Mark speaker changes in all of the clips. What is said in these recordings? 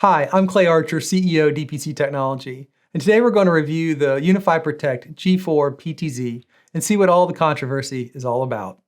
Speaker 1: Hi, I'm Clay Archer, CEO DPC Technology, and today we're going to review the UniFi Protect G4 PTZ and see what all the controversy is all about.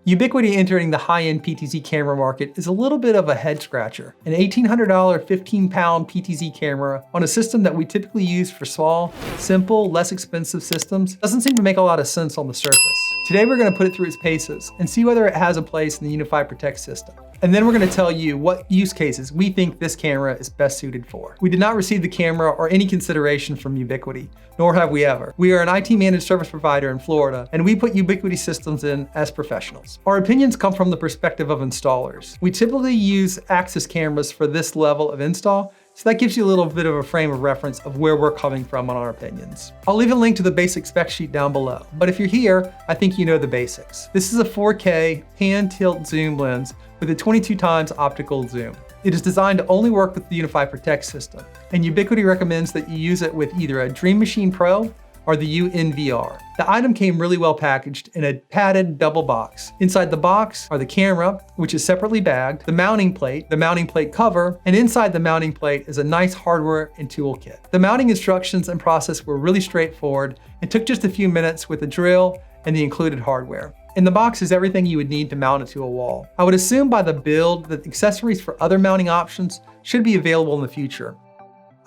Speaker 1: Ubiquiti entering the high-end PTZ camera market is a little bit of a head-scratcher. An $1,800 15-pound PTZ camera on a system that we typically use for small, simple, less expensive systems doesn't seem to make a lot of sense on the surface. Today we're going to put it through its paces and see whether it has a place in the UniFi Protect system. And then we're going to tell you what use cases we think this camera is best suited for. We did not receive the camera or any consideration from Ubiquiti, nor have we ever. We are an IT managed service provider in Florida, and we put Ubiquiti systems in as professionals. Our opinions come from the perspective of installers. We typically use access cameras for this level of install, so that gives you a little bit of a frame of reference of where we're coming from on our opinions. I'll leave a link to the basic spec sheet down below, but if you're here, I think you know the basics. This is a 4K pan tilt zoom lens with a 22x optical zoom. It is designed to only work with the UniFi Protect system, and Ubiquiti recommends that you use it with either a Dream Machine Pro or the unvr. The item came really well packaged in a padded double box. Inside the box are the camera, which is separately bagged, the mounting plate cover, and inside the mounting plate is a nice hardware and toolkit. The mounting instructions and process were really straightforward and took just a few minutes with a drill and the included hardware. In the box is everything you would need to mount it to a wall. I would assume by the build that accessories for other mounting options should be available in the future.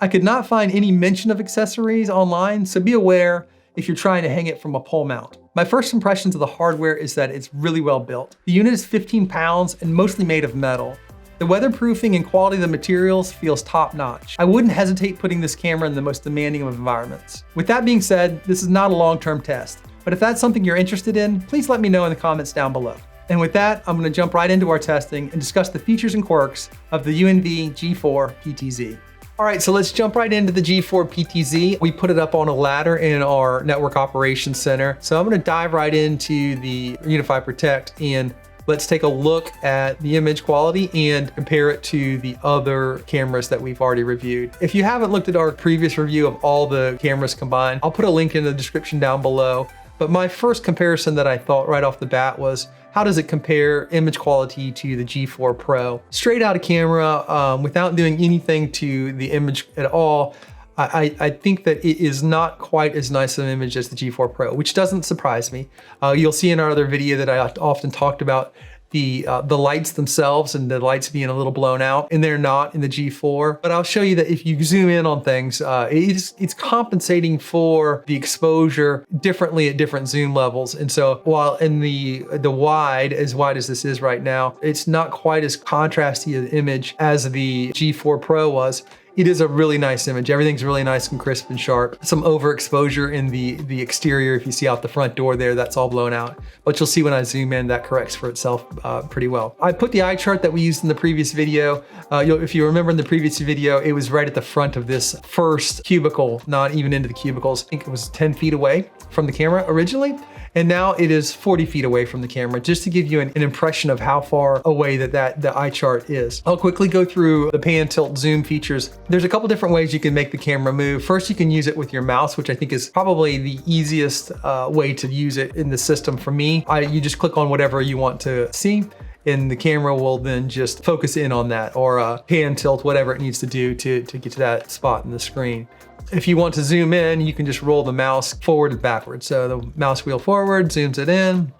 Speaker 1: I could not find any mention of accessories online, so be aware if you're trying to hang it from a pole mount. My first impressions of the hardware is that it's really well built. The unit is 15 pounds and mostly made of metal. The weatherproofing and quality of the materials feels top notch. I wouldn't hesitate putting this camera in the most demanding of environments. With that being said, this is not a long-term test, but if that's something you're interested in, please let me know in the comments down below. And with that, I'm gonna jump right into our testing and discuss the features and quirks of the UNV G4 PTZ. All right, so let's jump right into the G4 PTZ. We put it up on a ladder in our network operations center. So I'm gonna dive right into the UniFi Protect and let's take a look at the image quality and compare it to the other cameras that we've already reviewed. If you haven't looked at our previous review of all the cameras combined, I'll put a link in the description down below. But my first comparison that I thought right off the bat was, how does it compare image quality to the G4 Pro? Straight out of camera, without doing anything to the image at all, I think that it is not quite as nice of an image as the G4 Pro, which doesn't surprise me. You'll see in our other video that I often talked about the lights themselves and the lights being a little blown out, and they're not in the G4. But I'll show you that if you zoom in on things, it's compensating for the exposure differently at different zoom levels. And so while in the wide as this is right now, it's not quite as contrasty an image as the G4 Pro was. It is a really nice image. Everything's really nice and crisp and sharp. Some overexposure in the exterior. If you see out the front door there, that's all blown out. But you'll see when I zoom in, that corrects for itself pretty well. I put the eye chart that we used in the previous video. If you remember in the previous video, it was right at the front of this first cubicle, not even into the cubicles. I think it was 10 feet away from the camera originally. And now it is 40 feet away from the camera, just to give you an impression of how far away the eye chart is. I'll quickly go through the pan tilt zoom features. There's a couple different ways you can make the camera move. First, you can use it with your mouse, which I think is probably the easiest way to use it in the system for me. You just click on whatever you want to see, and the camera will then just focus in on that, or pan tilt, whatever it needs to do to get to that spot in the screen. If you want to zoom in, you can just roll the mouse forward and backwards. So the mouse wheel forward zooms it in,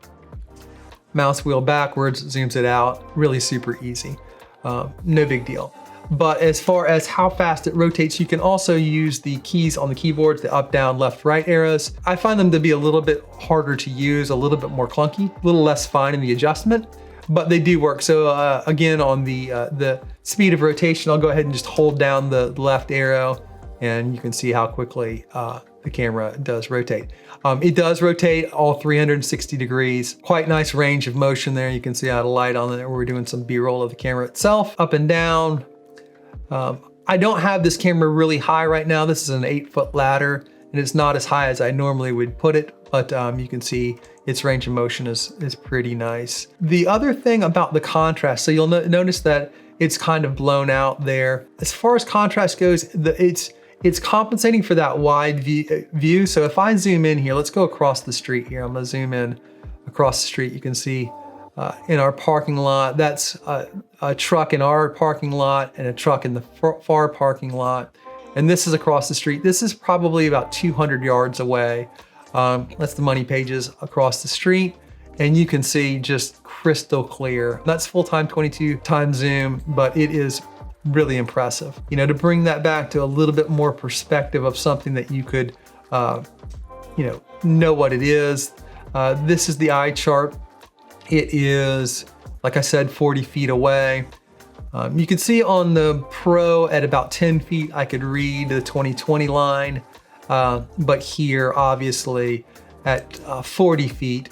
Speaker 1: mouse wheel backwards zooms it out. Really super easy, no big deal. But as far as how fast it rotates, you can also use the keys on the keyboards, the up, down, left, right arrows. I find them to be a little bit harder to use, a little bit more clunky, a little less fine in the adjustment, but they do work. So again, on the speed of rotation, I'll go ahead and just hold down the left arrow, and you can see how quickly the camera does rotate. It does rotate all 360 degrees. Quite nice range of motion there. You can see how the light on there. We're doing some B-roll of the camera itself, up and down. I don't have this camera really high right now. This is an 8-foot ladder, and it's not as high as I normally would put it, but you can see its range of motion is pretty nice. The other thing about the contrast, so you'll notice that it's kind of blown out there. As far as contrast goes, it's compensating for that wide view. So if I zoom in here, let's go across the street here. I'm gonna zoom in across the street. You can see in our parking lot. That's a truck in our parking lot and a truck in the far parking lot. And this is across the street. This is probably about 200 yards away. That's the money pages across the street. And you can see just crystal clear. That's full-time 22 times zoom, but it is really impressive. You know, to bring that back to a little bit more perspective of something that you could, know what it is. This is the eye chart. It is, like I said, 40 feet away. You can see on the Pro at about 10 feet, I could read the 20/20 line. But here, obviously, at 40 feet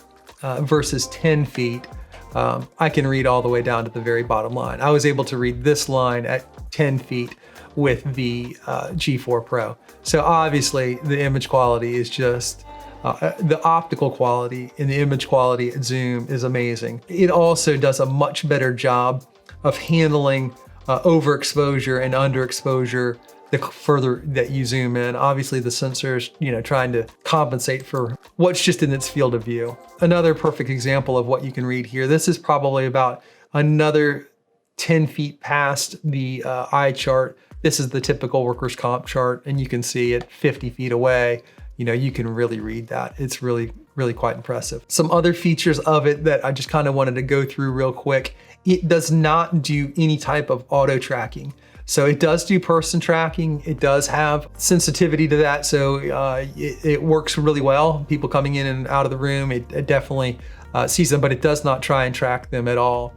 Speaker 1: versus 10 feet, I can read all the way down to the very bottom line. I was able to read this line at 10 feet with the G4 Pro. So obviously, the image quality is just, the optical quality and the image quality at zoom is amazing. It also does a much better job of handling overexposure and underexposure the further that you zoom in. Obviously the sensor is, trying to compensate for what's just in its field of view. Another perfect example of what you can read here. This is probably about another 10 feet past the eye chart. This is the typical workers' comp chart, and you can see it 50 feet away. You can really read that. It's really, really quite impressive. Some other features of it that I just kind of wanted to go through real quick. It does not do any type of auto tracking. So it does do person tracking. It does have sensitivity to that. So it works really well. People coming in and out of the room, it definitely sees them, but it does not try and track them at all.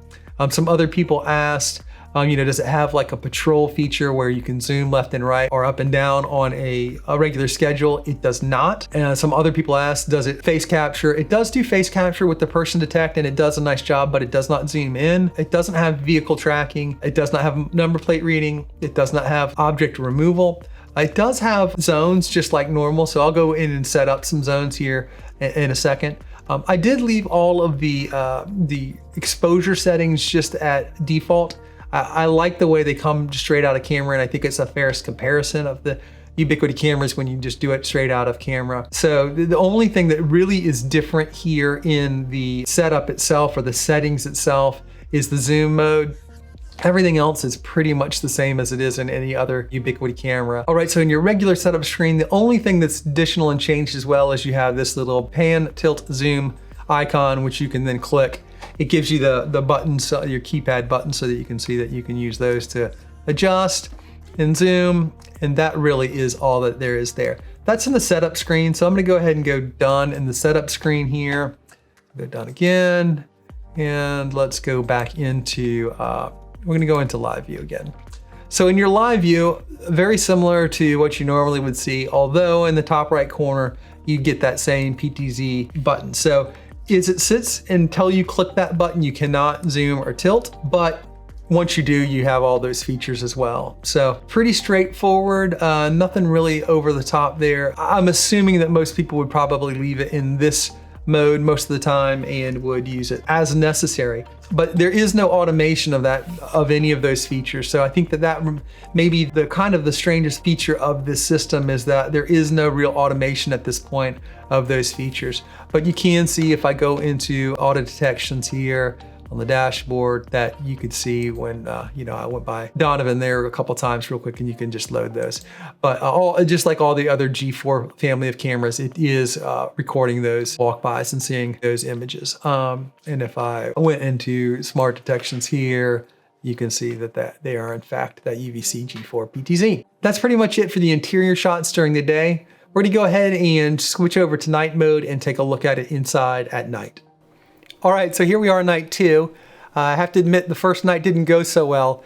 Speaker 1: Some other people asked, does it have like a patrol feature where you can zoom left and right or up and down on a regular schedule? It does not. And some other people asked, does it face capture? It does do face capture with the person detect, and it does a nice job, but it does not zoom in. It doesn't have vehicle tracking. It does not have number plate reading. It does not have object removal. It does have zones just like normal. So I'll go in and set up some zones here in a second. I did leave all of the exposure settings just at default. I like the way they come straight out of camera, and I think it's a fairest comparison of the Ubiquiti cameras when you just do it straight out of camera. So the only thing that really is different here in the setup itself or the settings itself is the zoom mode. Everything else is pretty much the same as it is in any other Ubiquiti camera. All right, so in your regular setup screen, the only thing that's additional and changed as well is you have this little pan, tilt, zoom icon, which you can then click. It gives you the buttons, your keypad buttons, so that you can see that you can use those to adjust and zoom. And that really is all that there is there. That's in the setup screen. So I'm gonna go ahead and go done in the setup screen here. Go done again. And let's go back into, we're gonna go into live view again. So in your live view, very similar to what you normally would see, although in the top right corner, you get that same PTZ button. So as it sits until you click that button, you cannot zoom or tilt, but once you do, you have all those features as well. So pretty straightforward, nothing really over the top there. I'm assuming that most people would probably leave it in this mode most of the time and would use it as necessary. But there is no automation of any of those features. So I think that maybe the kind of the strangest feature of this system is that there is no real automation at this point of those features. But you can see if I go into auto detections here on the dashboard that you could see when, I went by Donovan there a couple times real quick, and you can just load those. But just like all the other G4 family of cameras, it is recording those walk-bys and seeing those images. And if I went into smart detections here, you can see that they are in fact that UVC G4 PTZ. That's pretty much it for the interior shots during the day. We're gonna go ahead and switch over to night mode and take a look at it inside at night. All right, so here we are night 2. I have to admit the first night didn't go so well.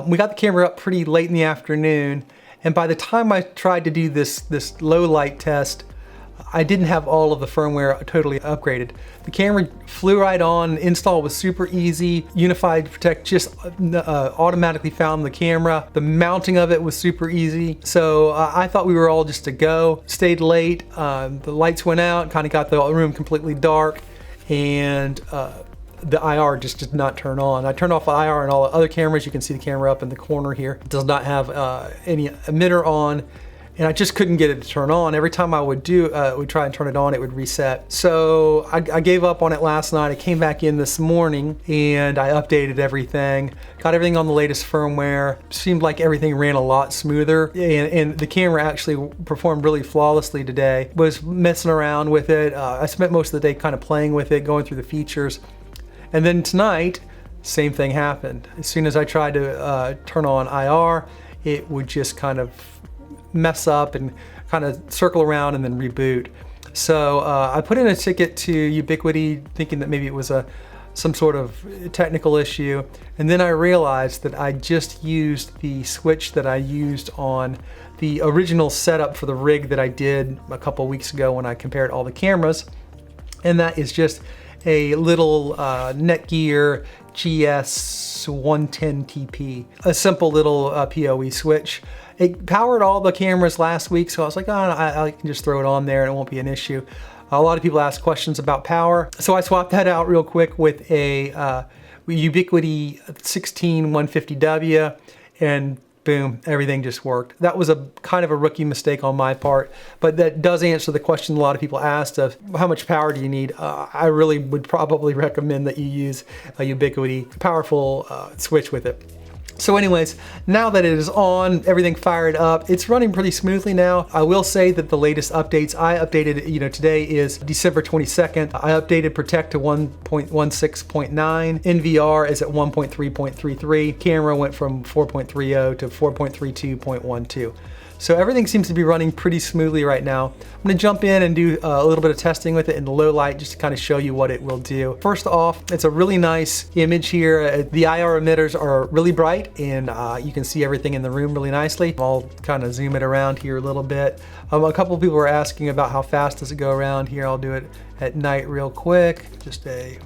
Speaker 1: We got the camera up pretty late in the afternoon, and by the time I tried to do this low light test, I didn't have all of the firmware totally upgraded. The camera flew right on, install was super easy. Unified Protect just automatically found the camera. The mounting of it was super easy. So I thought we were all just to go. Stayed late, the lights went out, kind of got the room completely dark, and the IR just did not turn on. I turned off the IR on all the other cameras. You can see the camera up in the corner here. It does not have any emitter on. and I just couldn't get it to turn on. Every time I would try and turn it on, it would reset. So I gave up on it last night. I came back in this morning and I updated everything, got everything on the latest firmware. Seemed like everything ran a lot smoother, and the camera actually performed really flawlessly today. Was messing around with it. I spent most of the day kind of playing with it, going through the features. And then tonight, same thing happened. As soon as I tried to turn on IR, it would just kind of mess up and kind of circle around and then reboot. So I put in a ticket to Ubiquiti thinking that maybe it was some sort of technical issue. And then I realized that I just used the switch that I used on the original setup for the rig that I did a couple weeks ago when I compared all the cameras. And that is just a little Netgear GS110TP, a simple little PoE switch. It powered all the cameras last week, so I was like, oh, I can just throw it on there and it won't be an issue. A lot of people ask questions about power, so I swapped that out real quick with a Ubiquiti 16150W, and boom, everything just worked. That was a kind of a rookie mistake on my part, but that does answer the question a lot of people asked of how much power do you need. I really would probably recommend that you use a Ubiquiti powerful switch with it. So anyways, now that it is on, everything fired up, it's running pretty smoothly now. I will say that the latest updates, I updated, today is December 22nd. I updated Protect to 1.16.9. NVR is at 1.3.33. Camera went from 4.30 to 4.32.12. So everything seems to be running pretty smoothly right now. I'm gonna jump in and do a little bit of testing with it in the low light just to kind of show you what it will do. First off, it's a really nice image here. The IR emitters are really bright and you can see everything in the room really nicely. I'll kind of zoom it around here a little bit. A couple of people were asking about how fast does it go around here. I'll do it at night real quick. Just a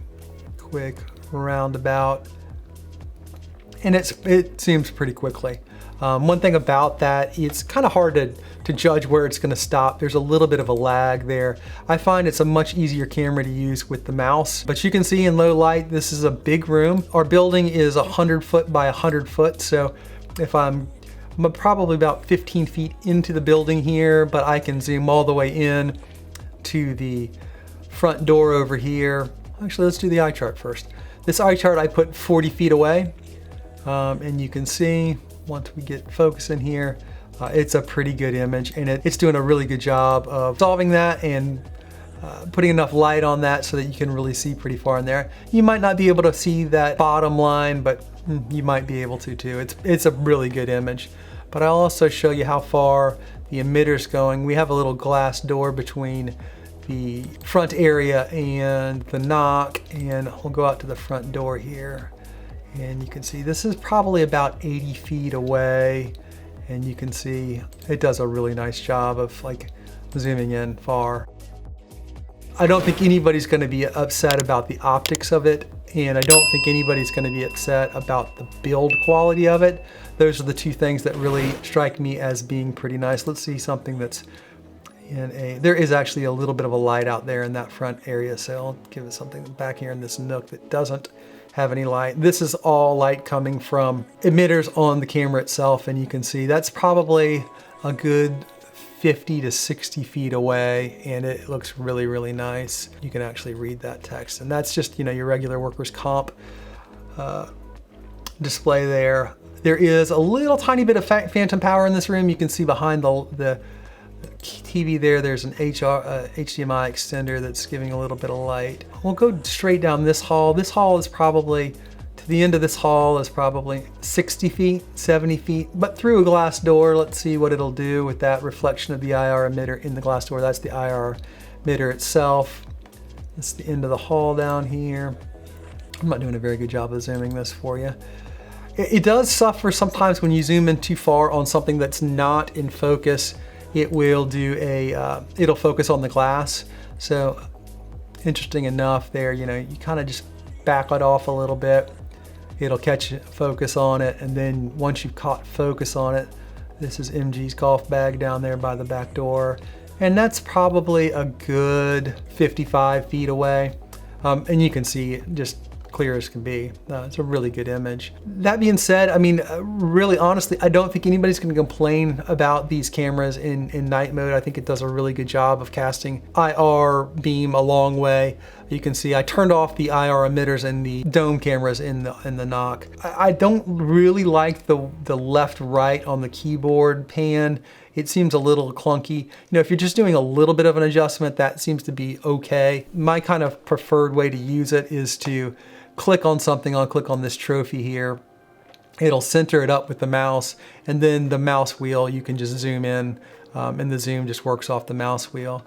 Speaker 1: quick roundabout. And it seems pretty quickly. One thing about that, it's kind of hard to judge where it's going to stop. There's a little bit of a lag there. I find it's a much easier camera to use with the mouse, but you can see in low light, this is a big room. Our building is 100 foot by 100 foot. So if I'm probably about 15 feet into the building here, but I can zoom all the way in to the front door over here. Actually, let's do the eye chart first. This eye chart I put 40 feet away, and you can see once we get focus in here, it's a pretty good image, and it's doing a really good job of solving that and putting enough light on that so that you can really see pretty far in there. You might not be able to see that bottom line, but you might be able to too. It's a really good image. But I'll also show you how far the emitter's going. We have a little glass door between the front area and the knock, and we'll go out to the front door here. And you can see this is probably about 80 feet away, and you can see it does a really nice job of like zooming in far. I don't think anybody's going to be upset about the optics of it, and I don't think anybody's going to be upset about the build quality of it. Those are the two things that really strike me as being pretty nice. Let's see something that's there is actually a little bit of a light out there in that front area, so I'll give it something back here in this nook that doesn't have any light. This is all light coming from emitters on the camera itself, and you can see that's probably a good 50 to 60 feet away, and it looks really, really nice. You can actually read that text, and that's just, your regular workers' comp display there. There is a little tiny bit of phantom power in this room. You can see behind the TV there's an HDMI extender that's giving a little bit of light. We'll go straight down this hall. This hall is probably, to the end of this hall is probably 60 feet, 70 feet, but through a glass door. Let's see what it'll do with that reflection of the IR emitter in the glass door. That's the IR emitter itself. This is the end of the hall down here. I'm not doing a very good job of zooming this for you. It does suffer sometimes when you zoom in too far on something that's not in focus. It will do it'll focus on the glass. So interesting enough there, you kind of just back it off a little bit. It'll catch focus on it, and then once you've caught focus on it, this is MG's golf bag down there by the back door. And that's probably a good 55 feet away. And you can see just clear as can be. It's a really good image. That being said, I mean, really honestly, I don't think anybody's gonna complain about these cameras in night mode. I think it does a really good job of casting IR beam a long way. You can see I turned off the IR emitters and the dome cameras in the knock. I don't really like the left-right on the keyboard pan. It seems a little clunky. You know, if you're just doing a little bit of an adjustment, that seems to be okay. My kind of preferred way to use it is to click on something. I'll click on this trophy here. It'll center it up with the mouse, and then the mouse wheel, you can just zoom in, and the zoom just works off the mouse wheel.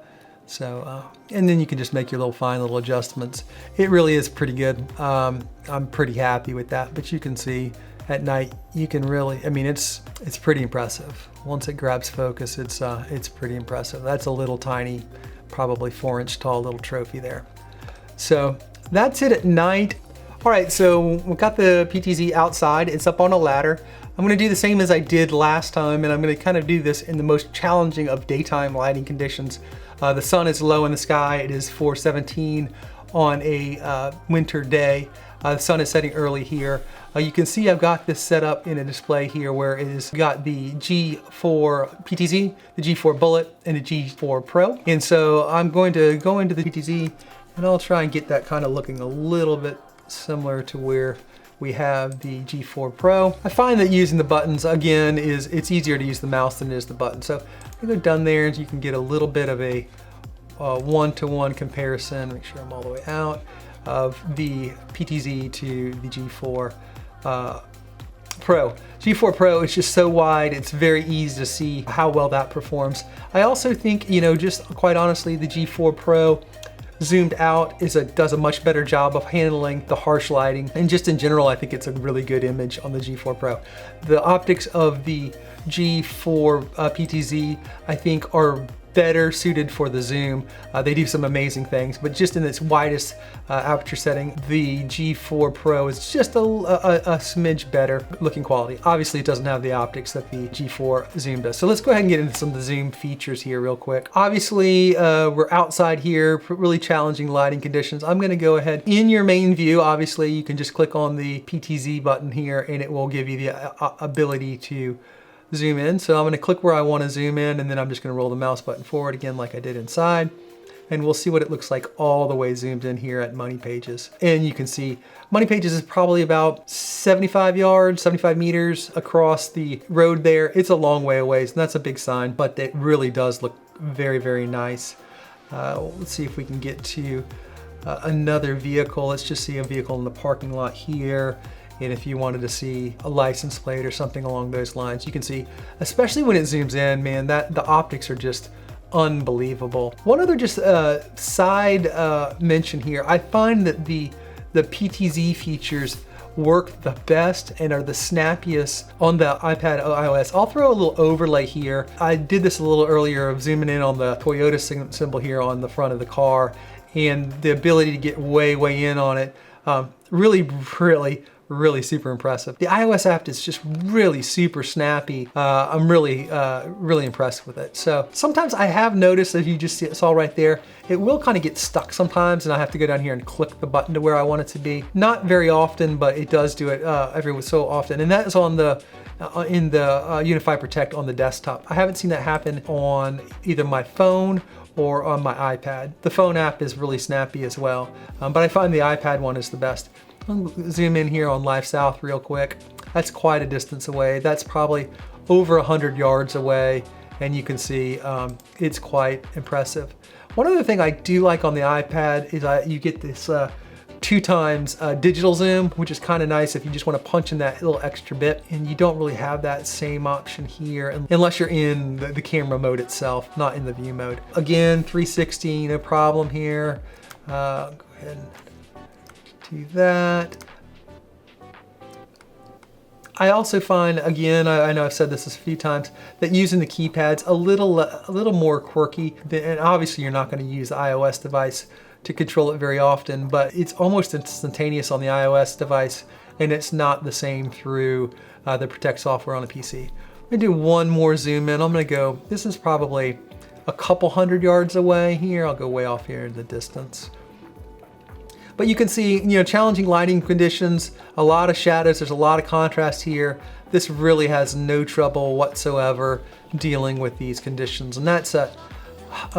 Speaker 1: So, and then you can just make your fine little adjustments. It really is pretty good. I'm pretty happy with that, but you can see at night, you can really, I mean, it's pretty impressive. Once it grabs focus, it's pretty impressive. That's a little tiny, probably 4-inch tall little trophy there. So that's it at night. All right, so we've got the PTZ outside. It's up on a ladder. I'm gonna do the same as I did last time, and I'm gonna kind of do this in the most challenging of daytime lighting conditions. The sun is low in the sky. It is 4:17 on a winter day. The sun is setting early here. You can see I've got this set up in a display here where it is got the G4 PTZ, the G4 Bullet, and the G4 Pro. And so I'm going to go into the PTZ and I'll try and get that kind of looking a little bit similar to where we have the G4 Pro. I find that using the buttons, again, it's easier to use the mouse than it is the button. So I'm gonna go down there and you can get a little bit of a one-to-one comparison, make sure I'm all the way out, of the PTZ to the G4 Pro. G4 Pro is just so wide, it's very easy to see how well that performs. I also think, you know, just quite honestly, the G4 Pro zoomed out does a much better job of handling the harsh lighting. And just in general, I think it's a really good image on the G4 Pro. The optics of the G4 PTZ, I think, are better suited for the zoom. They do some amazing things, but just in its widest aperture setting, the G4 Pro is just a smidge better looking quality. Obviously, it doesn't have the optics that the G4 zoom does. So let's go ahead and get into some of the zoom features here real quick. Obviously, we're outside here, really challenging lighting conditions. I'm gonna go ahead. In your main view, obviously, you can just click on the PTZ button here and it will give you the ability to zoom in. So I'm gonna click where I wanna zoom in, and then I'm just gonna roll the mouse button forward again like I did inside. And we'll see what it looks like all the way zoomed in here at Money Pages. And you can see Money Pages is probably about 75 yards, 75 meters across the road there. It's a long way away, and that's a big sign, but it really does look very, very nice. Let's see if we can get to another vehicle. Let's just see a vehicle in the parking lot here. And if you wanted to see a license plate or something along those lines, you can see, especially when it zooms in, man, that the optics are just unbelievable. One other just side mention here, I find that the PTZ features work the best and are the snappiest on the iPad iOS. I'll throw a little overlay here. I did this a little earlier of zooming in on the Toyota symbol here on the front of the car, and the ability to get way in on it. Really super impressive. The iOS app is just really super snappy. I'm really impressed with it. So sometimes I have noticed, as you just saw right there, it will kind of get stuck sometimes, and I have to go down here and click the button to where I want it to be. Not very often, but it does do it every so often. And that is on the in the Unifi Protect on the desktop. I haven't seen that happen on either my phone or on my iPad. The phone app is really snappy as well, but I find the iPad one is the best. I'll zoom in here on Live South real quick. That's quite a distance away. That's probably over 100 yards away, and you can see it's quite impressive. One other thing I do like on the iPad is you get this 2x digital zoom, which is kind of nice if you just want to punch in that little extra bit, and you don't really have that same option here unless you're in the camera mode itself, not in the view mode. Again, 360, no problem here. Go ahead and do that. I also find, again, I know I've said this a few times, that using the keypad's a little more quirky. And obviously you're not going to use the iOS device to control it very often, but it's almost instantaneous on the iOS device, and it's not the same through the Protect software on the PC. I'm gonna do one more zoom in. I'm gonna go, this is probably a couple hundred yards away here. I'll go way off here in the distance. But you can see, challenging lighting conditions, a lot of shadows, there's a lot of contrast here. This really has no trouble whatsoever dealing with these conditions. And that's a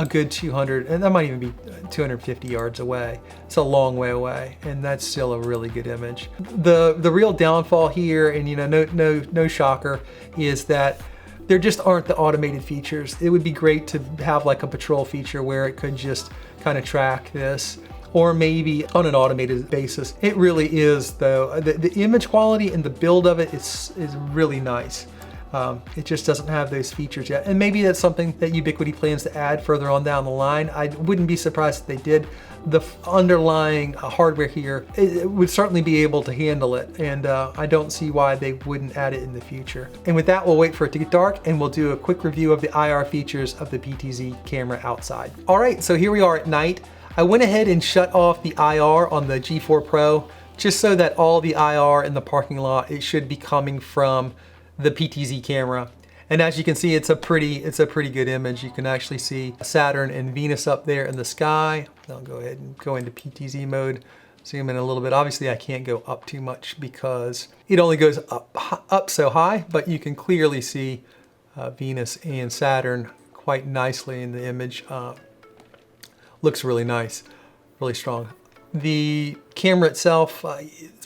Speaker 1: good 200, and that might even be 250 yards away. It's a long way away, and that's still a really good image. The real downfall here, and no shocker, is that there just aren't the automated features. It would be great to have like a patrol feature where it could just kind of track this, or maybe on an automated basis. It really is though. The image quality and the build of it is really nice. It just doesn't have those features yet. And maybe that's something that Ubiquiti plans to add further on down the line. I wouldn't be surprised if they did. The underlying hardware here, it would certainly be able to handle it. And I don't see why they wouldn't add it in the future. And with that, we'll wait for it to get dark and we'll do a quick review of the IR features of the PTZ camera outside. All right, so here we are at night. I went ahead and shut off the IR on the G4 Pro, just so that all the IR in the parking lot, it should be coming from the PTZ camera. And as you can see, it's a pretty good image. You can actually see Saturn and Venus up there in the sky. I'll go ahead and go into PTZ mode, zoom in a little bit. Obviously I can't go up too much because it only goes up so high, but you can clearly see Venus and Saturn quite nicely in the image. Looks really nice, really strong. The camera itself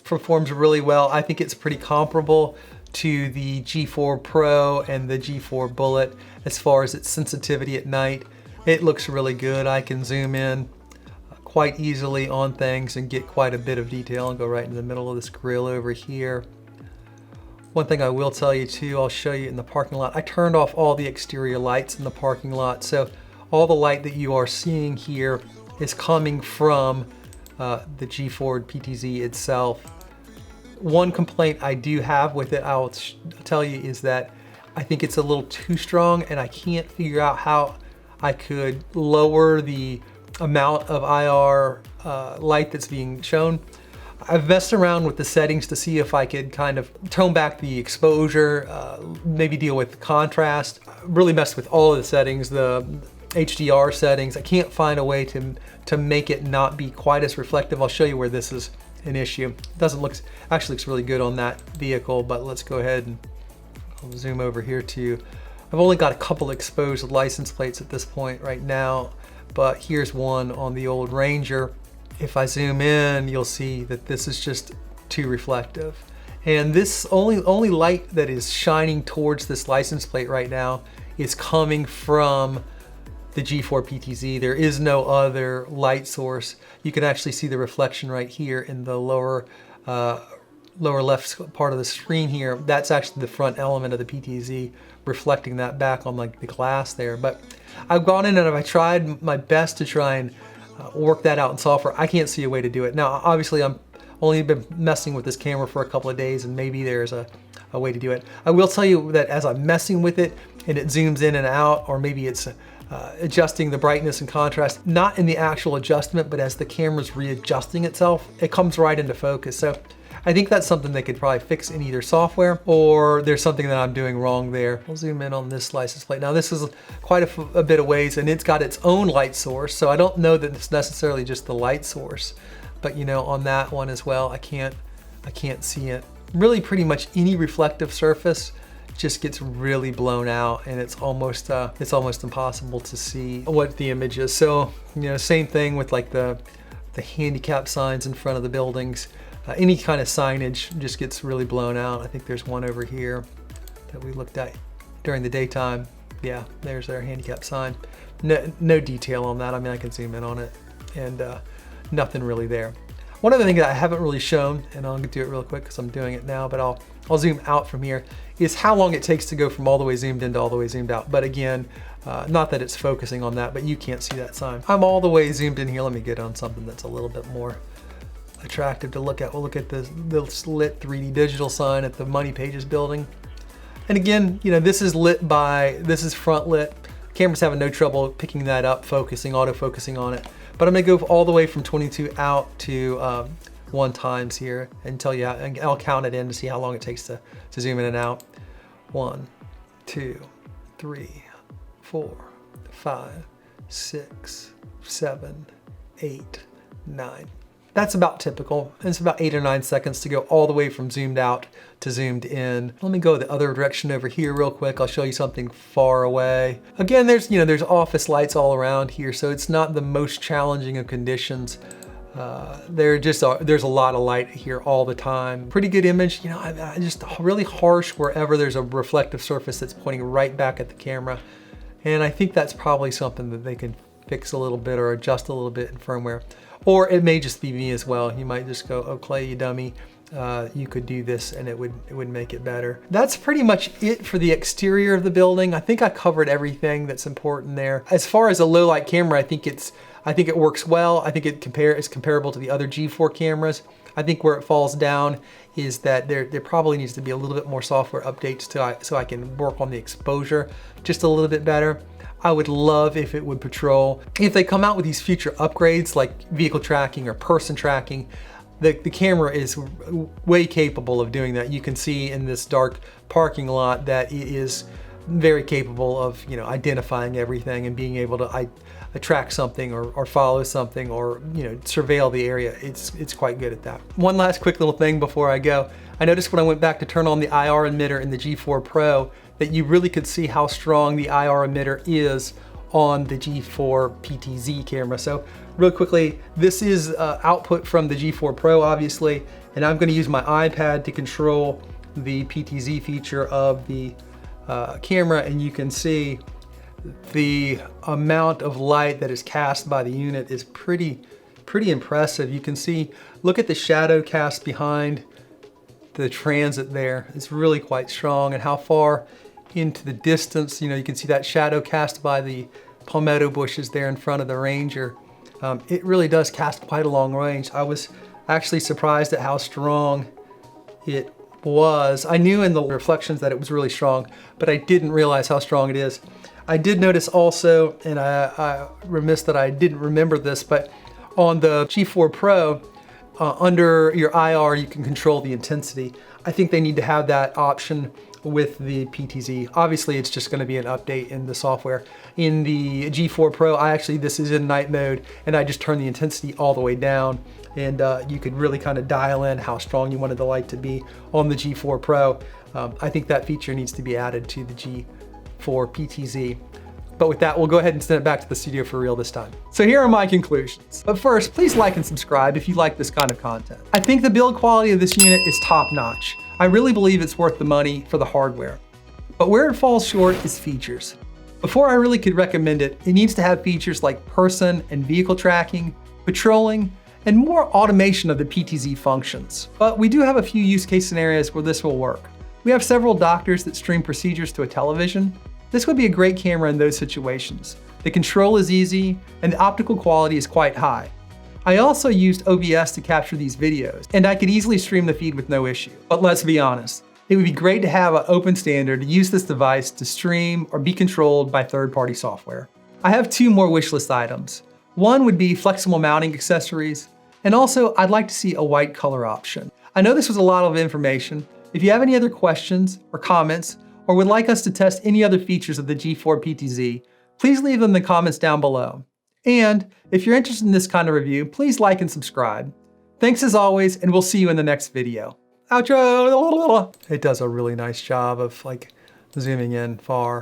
Speaker 1: performs really well. I think it's pretty comparable to the G4 Pro and the G4 Bullet as far as its sensitivity at night. It looks really good. I can zoom in quite easily on things and get quite a bit of detail. I'll go right in the middle of this grill over here. One thing I will tell you too, I'll show you in the parking lot. I turned off all the exterior lights in the parking lot, so all the light that you are seeing here is coming from the G4 PTZ itself. One complaint I do have with it, I'll tell you, is that I think it's a little too strong and I can't figure out how I could lower the amount of IR light that's being shown. I've messed around with the settings to see if I could kind of tone back the exposure, maybe deal with contrast. Really messed with all of the settings, the HDR settings. I can't find a way to make it not be quite as reflective. I'll show you where this is an issue. Actually looks really good on that vehicle, but let's go ahead and I'll zoom over here too. I've only got a couple exposed license plates at this point right now, but here's one on the old Ranger. If I zoom in, you'll see that this is just too reflective. And this only light that is shining towards this license plate right now is coming from the G4 PTZ. There is no other light source. You can actually see the reflection right here in the lower left part of the screen here. That's actually the front element of the PTZ reflecting that back on like the glass there. But I've gone in and I tried my best to try and work that out in software. I can't see a way to do it. Now, obviously I've only been messing with this camera for a couple of days and maybe there's a way to do it. I will tell you that as I'm messing with it and it zooms in and out, or maybe it's adjusting the brightness and contrast, not in the actual adjustment, but as the camera's readjusting itself, it comes right into focus. So I think that's something they could probably fix in either software, or there's something that I'm doing wrong there. I'll zoom in on this license plate. Now this is quite a bit of ways and it's got its own light source. So I don't know that it's necessarily just the light source, but on that one as well, I can't see it. Really pretty much any reflective surface just gets really blown out and it's almost impossible to see what the image is. So, same thing with like the handicap signs in front of the buildings. Any kind of signage just gets really blown out. I think there's one over here that we looked at during the daytime. Yeah, there's their handicap sign. No detail on that. I mean, I can zoom in on it and nothing really there. One other thing that I haven't really shown, and I'll do it real quick because I'm doing it now, but I'll zoom out from here, is how long it takes to go from all the way zoomed in to all the way zoomed out. But again, not that it's focusing on that, but you can't see that sign. I'm all the way zoomed in here. Let me get on something that's a little bit more attractive to look at. We'll look at this little lit 3D digital sign at the Money Pages building. And again, this is front lit. Camera's having no trouble picking that up, auto-focusing on it. But I'm gonna go all the way from 22 out to 1 times here and tell you, and I'll count it in to see how long it takes to zoom in and out. 1, 2, 3, 4, 5, 6, 7, 8, 9. That's about typical. It's about 8 or 9 seconds to go all the way from zoomed out to zoomed in. Let me go the other direction over here real quick. I'll show you something far away. Again, there's office lights all around here, so it's not the most challenging of conditions. There's a lot of light here all the time. Pretty good image, just really harsh wherever there's a reflective surface that's pointing right back at the camera. And I think that's probably something that they can fix a little bit or adjust a little bit in firmware. Or it may just be me as well. You might just go, oh Clay, you dummy. You could do this and it would make it better. That's pretty much it for the exterior of the building. I think I covered everything that's important there. As far as a low light camera, I think it works well. I think it's comparable to the other G4 cameras. I think where it falls down is that there probably needs to be a little bit more software updates so I can work on the exposure just a little bit better. I would love if it would patrol. If they come out with these future upgrades like vehicle tracking or person tracking, the camera is way capable of doing that. You can see in this dark parking lot that it is very capable of identifying everything and being able to track something or follow something or surveil the area. It's quite good at that. One last quick little thing before I go. I noticed when I went back to turn on the IR emitter in the G4 Pro that you really could see how strong the IR emitter is on the G4 PTZ camera. So real quickly, this is output from the G4 Pro obviously, and I'm going to use my iPad to control the PTZ feature of the camera, and you can see the amount of light that is cast by the unit is pretty impressive. You can see, look at the shadow cast behind the transit there. It's really quite strong, and how far into the distance, you can see that shadow cast by the palmetto bushes there in front of the Ranger. It really does cast quite a long range. I was actually surprised at how strong it was. I knew in the reflections that it was really strong, but I didn't realize how strong it is. I did notice also, and I remiss that I didn't remember this, but on the G4 Pro, under your IR, you can control the intensity. I think they need to have that option with the PTZ. Obviously, it's just gonna be an update in the software. In the G4 Pro, this is in night mode, and I just turn the intensity all the way down, and you could really kind of dial in how strong you wanted the light to be on the G4 Pro. I think that feature needs to be added to the G4 PTZ. But with that, we'll go ahead and send it back to the studio for real this time. So here are my conclusions. But first, please like and subscribe if you like this kind of content. I think the build quality of this unit is top notch. I really believe it's worth the money for the hardware. But where it falls short is features. Before I really could recommend it, it needs to have features like person and vehicle tracking, patrolling, and more automation of the PTZ functions. But we do have a few use case scenarios where this will work. We have several doctors that stream procedures to a television. This would be a great camera in those situations. The control is easy, and the optical quality is quite high. I also used OBS to capture these videos, and I could easily stream the feed with no issue. But let's be honest, it would be great to have an open standard to use this device to stream or be controlled by third-party software. I have 2 more wishlist items. One would be flexible mounting accessories, and also I'd like to see a white color option. I know this was a lot of information. If you have any other questions or comments, or would like us to test any other features of the G4 PTZ, please leave them in the comments down below. And if you're interested in this kind of review, please like and subscribe. Thanks as always, and we'll see you in the next video. Outro! It does a really nice job of zooming in far.